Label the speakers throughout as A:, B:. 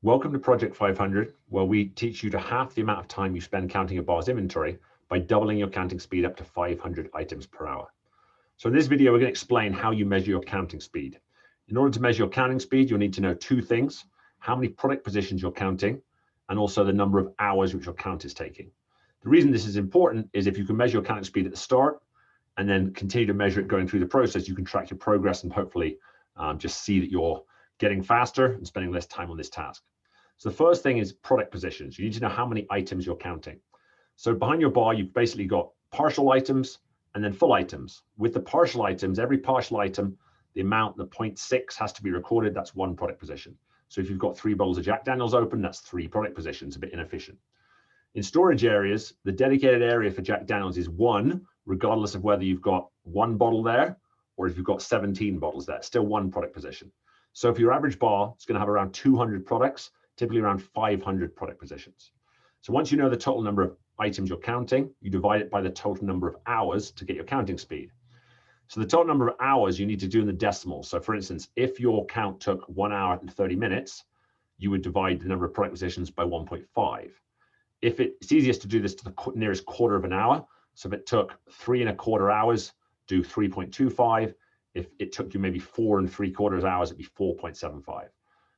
A: Welcome to Project 500, where we teach you to half the amount of time you spend counting your bar's inventory by doubling your counting speed up to 500 items per hour. So in this video, we're going to explain how you measure your counting speed. In order to measure your counting speed, you'll need to know two things: how many product positions you're counting, and also the number of hours which your count is taking. The reason this is important is if you can measure your counting speed at the start and then continue to measure it going through the process, you can track your progress and hopefully just see that you're getting faster and spending less time on this task. So the first thing is product positions. You need to know how many items you're counting. So behind your bar, you've basically got partial items and then full items. With the partial items, every partial item, the amount, the 0.6 has to be recorded. That's one product position. So if you've got 3 bottles of Jack Daniels open, that's 3 product positions, a bit inefficient. In storage areas, the dedicated area for Jack Daniels is 1, regardless of whether you've got 1 bottle there or if you've got 17 bottles there, still 1 product position. So if your average bar is going to have around 200 products, typically around 500 product positions. So once you know the total number of items you're counting, you divide it by the total number of hours to get your counting speed. So the total number of hours you need to do in the decimal. So for instance, if your count took 1 hour and 30 minutes, you would divide the number of product positions by 1.5. If it's easiest to do this to the nearest quarter of an hour. So if it took 3 1/4 hours, do 3.25. If it took you maybe 4 3/4 hours, it'd be 4.75.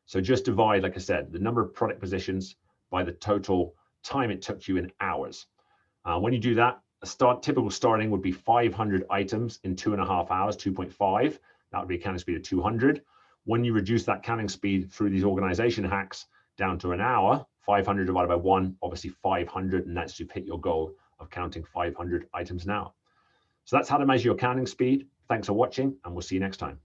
A: So just divide, like I said, the number of product positions by the total time it took you in hours. When you do that, typical starting would be 500 items in 2.5 hours, 2.5. That would be a counting speed of 200. When you reduce that counting speed through these organization hacks down to an hour, 500 divided by 1, obviously 500, and that's you've hit your goal of counting 500 items an hour. So that's how to measure your counting speed. Thanks for watching, and we'll see you next time.